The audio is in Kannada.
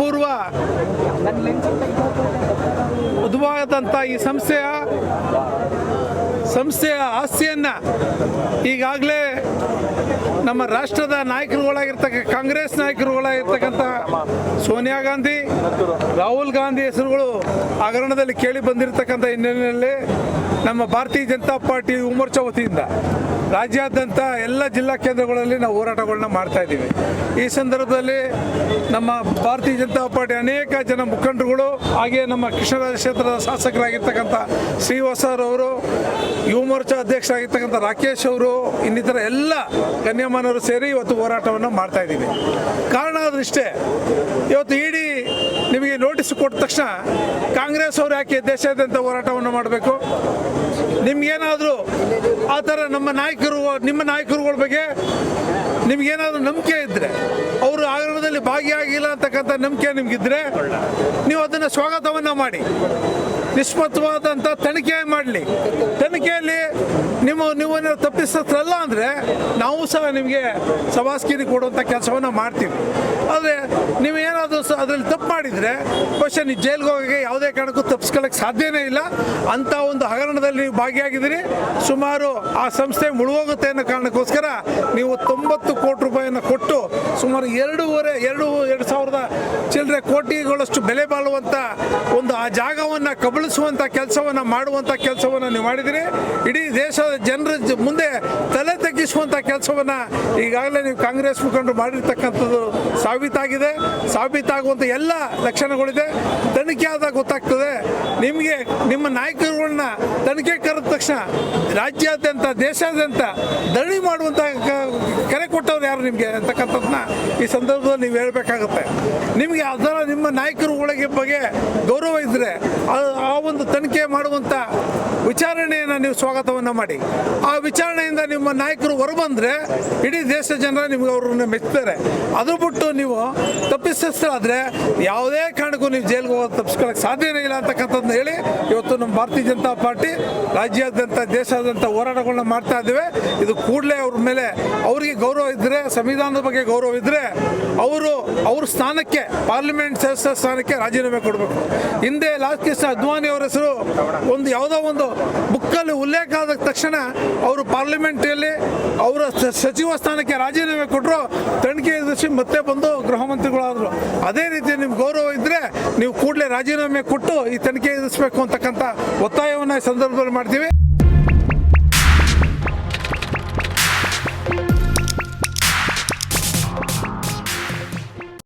ಪೂರ್ವ ಉದ್ಭವವಾದಂಥ ಈ ಸಂಸ್ಥೆಯ ಆಸ್ತಿಯನ್ನು ಈಗಾಗಲೇ ನಮ್ಮ ರಾಷ್ಟ್ರದ ಕಾಂಗ್ರೆಸ್ ನಾಯಕರುಗಳಾಗಿರ್ತಕ್ಕಂಥ ಸೋನಿಯಾ ಗಾಂಧಿ, ರಾಹುಲ್ ಗಾಂಧಿ ಹೆಸರುಗಳು ಹಗರಣದಲ್ಲಿ ಕೇಳಿ ಬಂದಿರತಕ್ಕಂಥ ಹಿನ್ನೆಲೆಯಲ್ಲಿ ನಮ್ಮ ಭಾರತೀಯ ಜನತಾ ಪಾರ್ಟಿ ಯುವ ಮೋರ್ಚಾ ವತಿಯಿಂದ ರಾಜ್ಯಾದ್ಯಂತ ಎಲ್ಲ ಜಿಲ್ಲಾ ಕೇಂದ್ರಗಳಲ್ಲಿ ನಾವು ಹೋರಾಟಗಳನ್ನ ಮಾಡ್ತಾ ಇದ್ದೀವಿ. ಈ ಸಂದರ್ಭದಲ್ಲಿ ನಮ್ಮ ಭಾರತೀಯ ಜನತಾ ಪಾರ್ಟಿ ಅನೇಕ ಜನ ಮುಖಂಡರುಗಳು, ಹಾಗೆ ನಮ್ಮ ಕೃಷ್ಣರಾಜ ಕ್ಷೇತ್ರದ ಶಾಸಕರಾಗಿರ್ತಕ್ಕಂಥ ಶ್ರೀವಾಸರವರು, ಯುವ ಮೋರ್ಚಾ ಅಧ್ಯಕ್ಷರಾಗಿರ್ತಕ್ಕಂಥ ರಾಕೇಶ್ ಅವರು, ಇನ್ನಿತರ ಎಲ್ಲ ಗಣ್ಯಮಾನವರು ಸೇರಿ ಇವತ್ತು ಹೋರಾಟವನ್ನು ಮಾಡ್ತಾ ಇದ್ದೀವಿ. ಕಾರಣ ಅದರಿಷ್ಟೇ, ಇವತ್ತು ಇಡಿ ನಿಮಗೆ ನೋಟಿಸ್ ಕೊಟ್ಟ ತಕ್ಷಣ ಕಾಂಗ್ರೆಸ್ ಅವರು ಯಾಕೆ ದೇಶಾದ್ಯಂತ ಹೋರಾಟವನ್ನು ಮಾಡಬೇಕು? ನಿಮ್ಗೇನಾದರೂ ಆ ಥರ ನಿಮ್ಮ ನಾಯಕರುಗಳ ಬಗ್ಗೆ ನಿಮ್ಗೇನಾದರೂ ನಂಬಿಕೆ ಇದ್ದರೆ, ಅವರು ಹಗರಣದಲ್ಲಿ ಭಾಗಿಯಾಗಿಲ್ಲ ಅಂತಕ್ಕಂಥ ನಂಬಿಕೆ ನಿಮಗಿದ್ರೆ ನೀವು ಅದನ್ನು ಸ್ವಾಗತವನ್ನು ಮಾಡಿ, ನಿಷ್ಪಕ್ಷಪಾತವಾದಂಥ ತನಿಖೆ ಮಾಡಲಿ. ತನಿಖೆಯಲ್ಲಿ ನೀವೇನಾದ್ರು ತಪ್ಪಿಸ್ತಲ್ಲ ಅಂದರೆ ನಾವು ಸಹ ನಿಮಗೆ ಶಬಾಸ್ಕಿರಿ ಕೊಡುವಂಥ ಕೆಲಸವನ್ನು ಮಾಡ್ತೀವಿ. ಆದರೆ ನೀವೇನಾದರೂ ಅದರಲ್ಲಿ ತಪ್ಪು ಮಾಡಿದರೆ ಬಹುಶಃ ನೀವು ಜೈಲಿಗೆ ಹೋಗೋಕ್ಕೆ ಯಾವುದೇ ಕಾರಣಕ್ಕೂ ತಪ್ಪಿಸ್ಕೊಳ್ಳೋಕ್ಕೆ ಸಾಧ್ಯನೇ ಇಲ್ಲ. ಅಂಥ ಒಂದು ಹಗರಣದಲ್ಲಿ ನೀವು ಭಾಗಿಯಾಗಿದ್ದೀರಿ. ಸುಮಾರು ಆ ಸಂಸ್ಥೆ ಮುಳುಗೋಗುತ್ತೆ ಅನ್ನೋ ಕಾರಣಕ್ಕೋಸ್ಕರ ನೀವು 90 ಕೋಟಿ ರೂಪಾಯಿಯನ್ನು ಕೊಟ್ಟು ಸುಮಾರು 2,500 ಚಿಲ್ಲರೆ ಕೋಟಿಗಳಷ್ಟು ಬೆಲೆ ಬಾಳುವಂಥ ಒಂದು ಆ ಜಾಗವನ್ನು ಕಬಳಿಸುವಂಥ ಕೆಲಸವನ್ನು ಮಾಡುವಂಥ ಕೆಲಸವನ್ನು ನೀವು ಮಾಡಿದಿರಿ. ಇಡೀ ದೇಶದ ಜನರ ಮುಂದೆ ತಲೆ ತಗ್ಗಿಸುವಂಥ ಕೆಲಸವನ್ನು ಈಗಾಗಲೇ ನೀವು ಕಾಂಗ್ರೆಸ್ ಮುಖಂಡರು ಮಾಡಿರ್ತಕ್ಕಂಥದ್ದು ಸಾಬೀತಾಗಿದೆ. ಸಾಬೀತಾಗುವಂಥ ಎಲ್ಲ ಲಕ್ಷಣಗಳಿದೆ. ತನಿಖೆ ಆದಾಗ ಗೊತ್ತಾಗ್ತದೆ. ನಿಮಗೆ ನಿಮ್ಮ ನಾಯಕರುಗಳನ್ನ ತನಿಖೆ ಕರೆದ ತಕ್ಷಣ ರಾಜ್ಯಾದ್ಯಂತ ದೇಶಾದ್ಯಂತ ಧರಣಿ ಮಾಡುವಂಥ ಕರೆ ಕೊಟ್ಟವ್ರು ಯಾರು ನಿಮಗೆ ಅಂತಕ್ಕಂಥದ್ದನ್ನ ಈ ಸಂದರ್ಭದಲ್ಲಿ ನೀವು ಹೇಳಬೇಕಾಗುತ್ತೆ. ನಿಮಗೆ ಅದರ ನಿಮ್ಮ ನಾಯಕರುಗಳಿಗೆ ಬಗ್ಗೆ ಗೌರವ ಇದ್ದರೆ ಆ ಒಂದು ತನಿಖೆ ಮಾಡುವಂಥ ವಿಚಾರಣೆಯನ್ನು ನೀವು ಸ್ವಾಗತವನ್ನು ಮಾಡಿ. ಆ ವಿಚಾರಣೆಯಿಂದ ನಿಮ್ಮ ನಾಯಕರು ಹೊರಬಂದರೆ ಇಡೀ ದೇಶದ ಜನರ ನಿಮ್ಗೆ ಅವ್ರನ್ನ ಮೆಚ್ತಾರೆ. ಅದು ಬಿಟ್ಟು ನೀವು ತಪ್ಪಿಸಲಾದರೆ ಯಾವುದೇ ಕಾರಣಕ್ಕೂ ನೀವು ಜೈಲಿಗೆ ಹೋಗೋದು ತಪ್ಪಿಸ್ಕೊಳ್ಳೋಕ್ಕೆ ಸಾಧ್ಯನೇ ಇಲ್ಲ ಅಂತಕ್ಕಂಥದ್ದನ್ನ ಹೇಳಿ ಇವತ್ತು ನಮ್ಮ ಭಾರತೀಯ ಜನತಾ ಪಾರ್ಟಿ ರಾಜ್ಯಾದ್ಯಂತ ದೇಶಾದ್ಯಂತ ಹೋರಾಟಗಳನ್ನ ಮಾಡ್ತಾ ಇದ್ದೇವೆ. ಇದು ಕೂಡಲೇ ಅವ್ರ ಮೇಲೆ ಅವರಿಗೆ ಗೌರವ ಇದ್ದರೆ, ಸಂವಿಧಾನದ ಬಗ್ಗೆ ಗೌರವ ಇದ್ದರೆ ಅವ್ರ ಸ್ಥಾನಕ್ಕೆ, ಪಾರ್ಲಿಮೆಂಟ್ ಸದಸ್ಯ ಸ್ಥಾನಕ್ಕೆ ರಾಜೀನಾಮೆ ಕೊಡಬೇಕು. ಹಿಂದೆ ಲಾಲ್ ಕೃಷ್ಣ ಅದ್ವಾನಿ ಅವರ ಹೆಸರು ಯಾವುದೋ ಒಂದು ಬುಕ್ಕಲ್ಲಿ ಉಲ್ಲೇಖ ಆದ ತಕ್ಷಣ ಅವರು ಪಾರ್ಲಿಮೆಂಟಲ್ಲಿ ಅವರ ಸಚಿವ ಸ್ಥಾನಕ್ಕೆ ರಾಜೀನಾಮೆ ಕೊಟ್ಟರು, ತನಿಖೆ ಎದುರಿಸಿ ಮತ್ತೆ ಬಂದು ಗೃಹ ಮಂತ್ರಿಗಳಾದರು. ಅದೇ ರೀತಿ ನಿಮ್ಗೆ ಗೌರವ ಇದ್ದರೆ ನೀವು ಕೂಡಲೇ ರಾಜೀನಾಮೆ ಕೊಟ್ಟು ಈ ತನಿಖೆ ಎದುರಿಸಬೇಕು ಅಂತಕ್ಕಂಥ ಒತ್ತಾಯವನ್ನು ಈ ಸಂದರ್ಭದಲ್ಲಿ ಮಾಡ್ತೀವಿ.